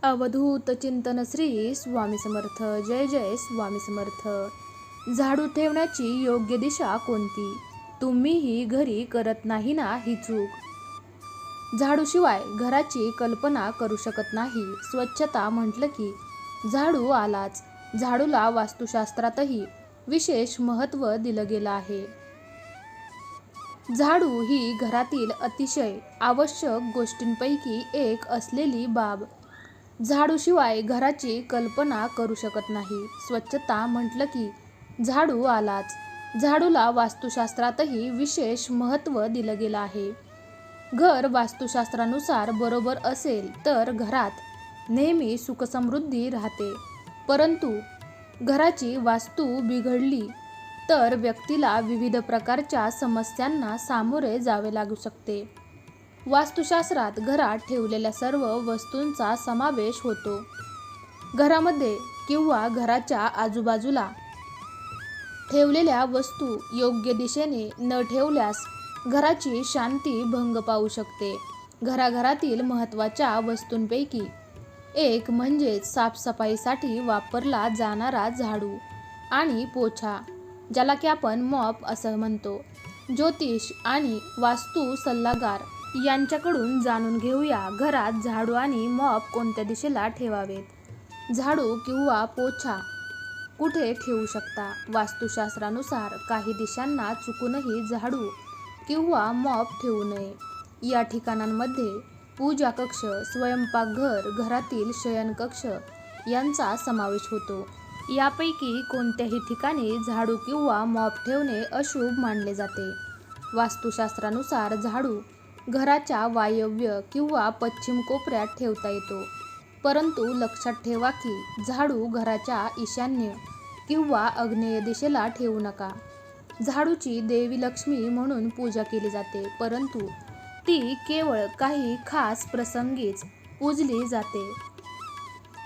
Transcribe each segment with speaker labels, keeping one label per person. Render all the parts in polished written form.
Speaker 1: अवधूत चिंतन श्री स्वामी समर्थ. जय जय स्वामी समर्थ. झाडू ठेवण्याची योग्य दिशा कोणती? तुम्हीही घरी करत नाही ना ही चूक? झाडूशिवाय घराची कल्पना करू शकत नाही. स्वच्छता म्हटलं की झाडू आलाच. झाडूला वास्तुशास्त्रातही विशेष महत्त्व दिलं गेलं आहे. झाडू ही घरातील अतिशय आवश्यक गोष्टींपैकी एक असलेली बाब. झाडूशिवाय घराची कल्पना करू शकत नाही. स्वच्छता म्हटलं की झाडू आलाच. झाडूला वास्तुशास्त्रातही विशेष महत्त्व दिलं गेलं आहे. घर वास्तुशास्त्रानुसार बरोबर असेल तर घरात नेहमी सुखसमृद्धी राहते. परंतु घराची वास्तू बिघडली तर व्यक्तीला विविध प्रकारच्या समस्यांना सामोरे जावे लागू शकते. वास्तुशास्त्रात घरात ठेवलेल्या सर्व वस्तूंचा समावेश होतो. घरामध्ये किंवा घराच्या आजूबाजूला ठेवलेल्या वस्तू योग्य दिशेने न ठेवल्यास घराची शांती भंग पावू शकते. घराघरातील महत्त्वाच्या वस्तूंपैकी एक म्हणजेच साफसफाईसाठी वापरला जाणारा झाडू आणि पोछा, ज्याला की आपण मॉप असं म्हणतो. ज्योतिष आणि वास्तू सल्लागार यांच्याकडून जाणून घेऊया घरात झाडू आणि मॉप कोणत्या दिशेला ठेवावेत. झाडू किंवा पोछा कुठे ठेवू शकता? वास्तुशास्त्रानुसार काही दिशांना चुकूनही झाडू किंवा मॉप ठेवू नये. या ठिकाणांमध्ये पूजा कक्ष, स्वयंपाकघर, घरातील शयनकक्ष यांचा समावेश होतो. यापैकी कोणत्याही ठिकाणी झाडू किंवा मॉप ठेवणे अशुभ मानले जाते. वास्तुशास्त्रानुसार झाडू घराच्या वायव्य किंवा पश्चिम कोपऱ्यात ठेवता येतो. परंतु लक्षात ठेवा की झाडू घराच्या ईशान्य किंवा आग्नेय दिशेला ठेवू नका. झाडूची देवी लक्ष्मी म्हणून पूजा केली जाते, परंतु ती केवळ काही खास प्रसंगीच पूजली जाते.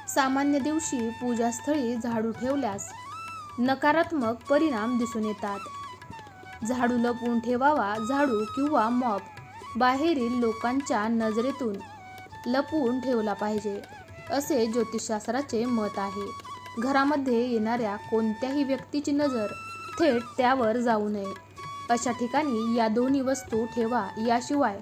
Speaker 1: सामान्य दिवशी पूजास्थळी झाडू ठेवल्यास नकारात्मक परिणाम दिसून येतात. झाडू लपवून ठेवावा. झाडू किंवा मॉप बाहेरील लोकांच्या नजरेतून लपवून ठेवला पाहिजे, असे ज्योतिषशास्त्राचे मत आहे. घरामध्ये येणाऱ्या कोणत्याही व्यक्तीची नजर थेट त्यावर जाऊ नये अशा ठिकाणी या दोन्ही वस्तू ठेवा. याशिवाय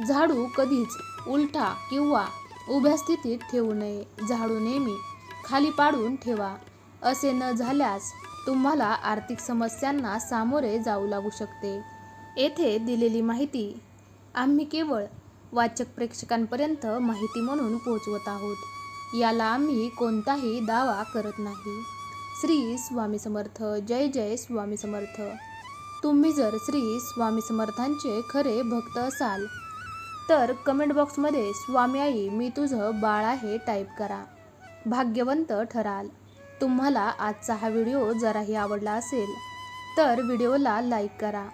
Speaker 1: झाडू कधीच उलटा किंवा उभ्या स्थितीत ठेवू नये. झाडू नेहमी खाली पाडून ठेवा. असे न झाल्यास तुम्हाला आर्थिक समस्यांना सामोरे जाऊ लागू शकते. येथे दिलेली माहिती आम्ही केवळ वाचक प्रेक्षकांपर्यंत माहिती म्हणून पोहोचवत आहोत. याला आम्ही कोणताही दावा करत नाही. श्री स्वामी समर्थ. जय जय स्वामी समर्थ. तुम्ही जर श्री स्वामी समर्थांचे खरे भक्त असाल तर कमेंट बॉक्समध्ये स्वामी आई मी तुझं बाळ आहे टाईप करा. भाग्यवंत ठराल. तुम्हाला आजचा हा व्हिडिओ जराही आवडला असेल तर व्हिडिओला लाईक करा.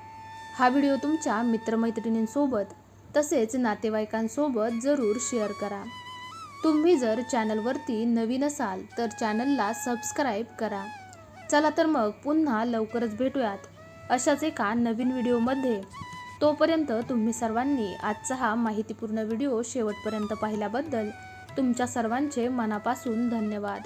Speaker 1: हा व्हिडिओ तुमच्या मित्रमैत्रिणींसोबत तसेच नातेवाईकांसोबत जरूर शेअर करा. तुम्ही जर चॅनलवरती नवीन असाल तर चॅनलला सबस्क्राईब करा. चला तर मग पुन्हा लवकरच भेटूयात अशाच एका नवीन व्हिडिओमध्ये. तोपर्यंत तुम्ही सर्वांनी आजचा हा माहितीपूर्ण व्हिडिओ शेवटपर्यंत पाहिल्याबद्दल तुमच्या सर्वांचे मनापासून धन्यवाद.